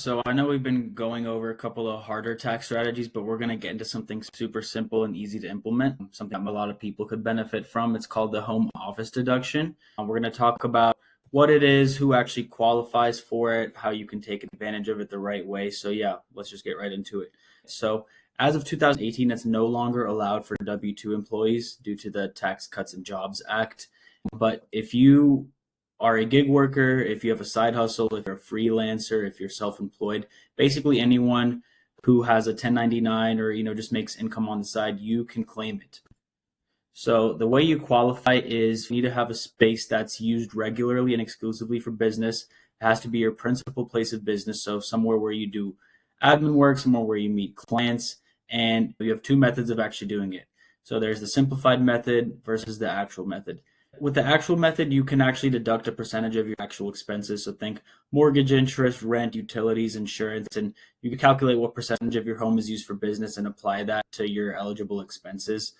So I know we've been going over a couple of harder tax strategies, but we're going to get into something super simple and easy to implement, something a lot of people could benefit from. It's called the home office deduction. We're going to talk about what it is, who actually qualifies for it, how you can take advantage of it the right way. So yeah, let's just get right into it. So as of 2018, it's no longer allowed for W-2 employees due to the Tax Cuts and Jobs Act. But if you are a gig worker, if you have a side hustle, if you're a freelancer, if you're self-employed, basically anyone who has a 1099 or just makes income on the side, you can claim it. So the way you qualify is you need to have a space that's used regularly and exclusively for business. It has to be your principal place of business, so somewhere where you do admin work, somewhere where you meet clients, and you have two methods of actually doing it. So there's the simplified method versus the actual method. With the actual method, you can actually deduct a percentage of your actual expenses. So think mortgage, interest, rent, utilities, insurance, and you can calculate what percentage of your home is used for business and apply that to your eligible expenses.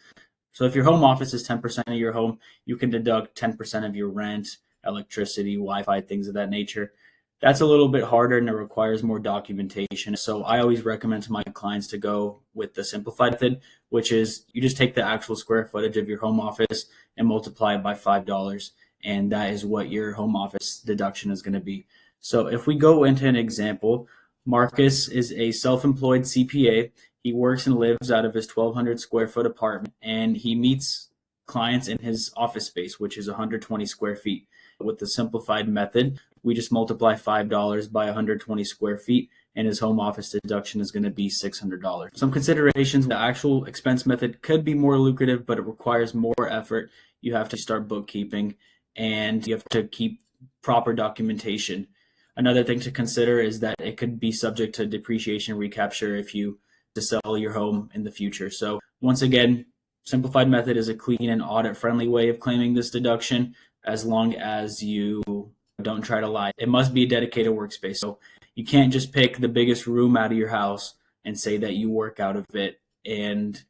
So if your home office is 10% of your home, you can deduct 10% of your rent, electricity, Wi-Fi, things of that nature. That's a little bit harder and it requires more documentation. So I always recommend to my clients to go with the simplified method, which is you just take the actual square footage of your home office and multiply it by $5. And that is what your home office deduction is going to be. So if we go into an example, Marcus is a self-employed CPA. He works and lives out of his 1,200 square foot apartment, and he meets clients in his office space, which is 120 square feet. With the simplified method, we just multiply $5 by 120 square feet, and his home office deduction is going to be $600. Some considerations: the actual expense method could be more lucrative, but it requires more effort. You have to start bookkeeping, and you have to keep proper documentation. Another thing to consider is that it could be subject to depreciation recapture if you to sell your home in the future. So once again, simplified method is a clean and audit friendly way of claiming this deduction, as long as you don't try to lie. It must be a dedicated workspace. So you can't just pick the biggest room out of your house and say that you work out of it and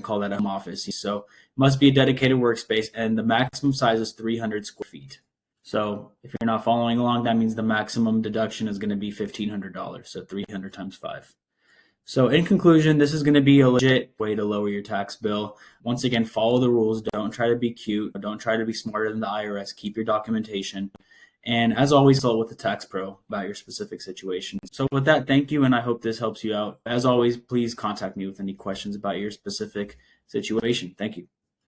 call that a home office. So it must be a dedicated workspace, and the maximum size is 300 square feet. So if you're not following along, that means the maximum deduction is going to be $1,500. So 300 times 5. So in conclusion, this is going to be a legit way to lower your tax bill. Once again, follow the rules. Don't try to be cute. Don't try to be smarter than the IRS. Keep your documentation. And as always, consult with the tax pro about your specific situation. So with that, thank you, and I hope this helps you out. As always, please contact me with any questions about your specific situation. Thank you.